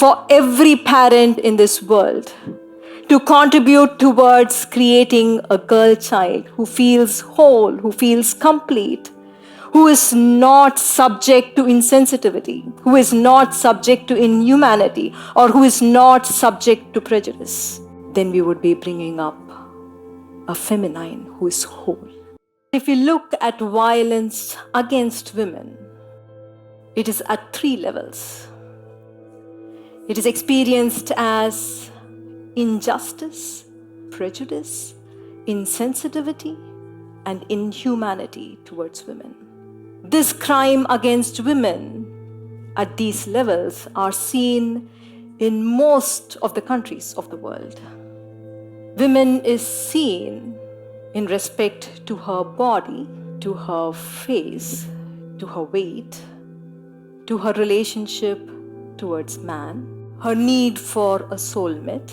for every parent in this world to contribute towards creating a girl child who feels whole, who feels complete, who is not subject to insensitivity, who is not subject to inhumanity, or who is not subject to prejudice, then we would be bringing up a feminine who is whole. If we look at violence against women, it is at 3 levels. It is experienced as injustice, prejudice, insensitivity, and inhumanity towards women. This crime against women at these levels are seen in most of the countries of the world. Women is seen in respect to her body, to her face, to her weight, to her relationship towards man, her need for a soulmate.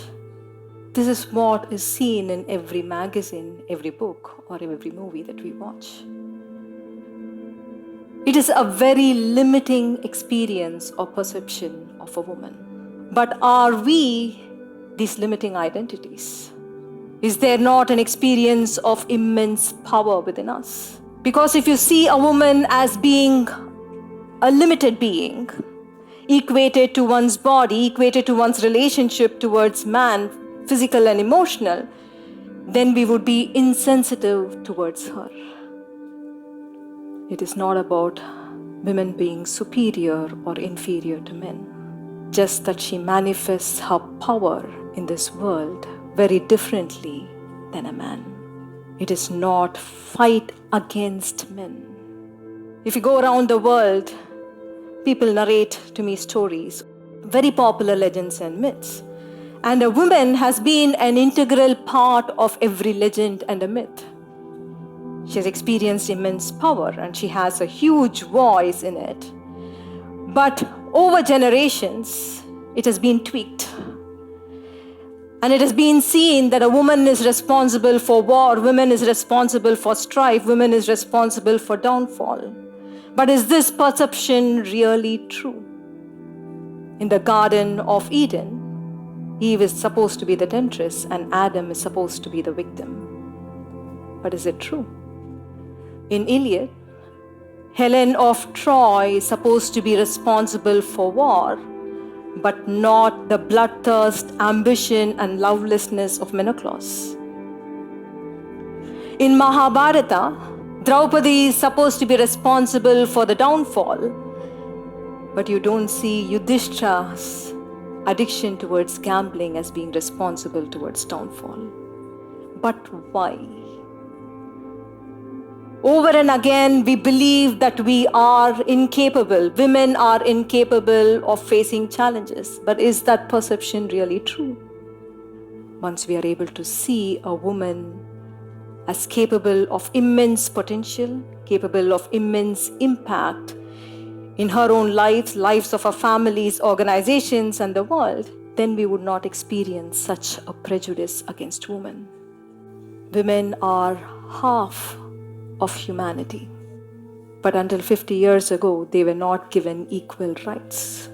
This is what is seen in every magazine, every book, or every movie that we watch. It is a very limiting experience or perception of a woman. But are we these limiting identities? Is there not an experience of immense power within us? Because if you see a woman as being a limited being, equated to one's body, equated to one's relationship towards man, physical and emotional, then we would be insensitive towards her. It is not about women being superior or inferior to men, just that she manifests her power in this world very differently than a man. It is not fight against men. If you go around the world, people narrate to me stories, very popular legends and myths. And a woman has been an integral part of every legend and a myth. She has experienced immense power and she has a huge voice in it. But over generations, it has been tweaked. And it has been seen that a woman is responsible for war, woman is responsible for strife, woman is responsible for downfall. But is this perception really true? In the Garden of Eden, Eve is supposed to be the temptress and Adam is supposed to be the victim. But is it true? In Iliad, Helen of Troy is supposed to be responsible for war, but not the bloodthirst, ambition, and lovelessness of Menelaus. In Mahabharata, Draupadi is supposed to be responsible for the downfall, but you don't see Yudhishthira's addiction towards gambling as being responsible towards downfall. But why? Over and again, we believe that we are incapable, women are incapable of facing challenges. But is that perception really true? Once we are able to see a woman as capable of immense potential, capable of immense impact in her own lives, lives of her families, organizations, and the world, then we would not experience such a prejudice against women. Women are half of humanity. But until 50 years ago, they were not given equal rights.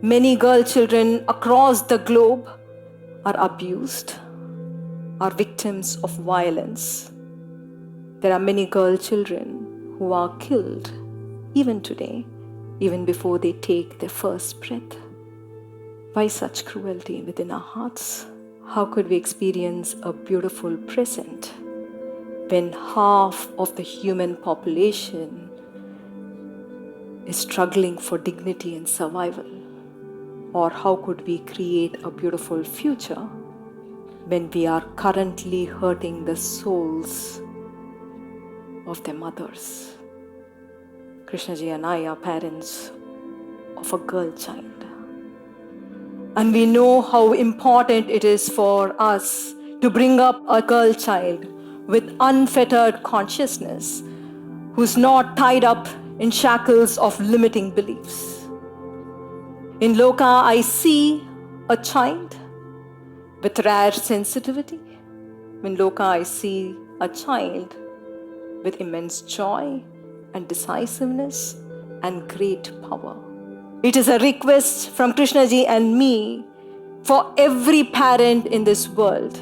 Many girl children across the globe are abused, are victims of violence. There are many girl children who are killed, even today, even before they take their first breath. Why such cruelty within our hearts? How could we experience a beautiful present when half of the human population is struggling for dignity and survival? Or how could we create a beautiful future when we are currently hurting the souls of their mothers? Krishnaji and I are parents of a girl child. And we know how important it is for us to bring up a girl child with unfettered consciousness, who's not tied up in shackles of limiting beliefs. In Loka, I see a child with rare sensitivity. In Loka, I see a child with immense joy and decisiveness and great power. It is a request from Krishnaji and me for every parent in this world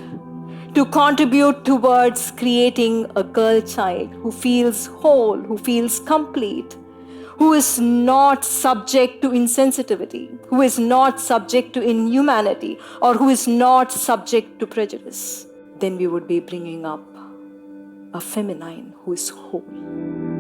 to contribute towards creating a girl child who feels whole, who feels complete, who is not subject to insensitivity, who is not subject to inhumanity, or who is not subject to prejudice. Then we would be bringing up a feminine who is whole.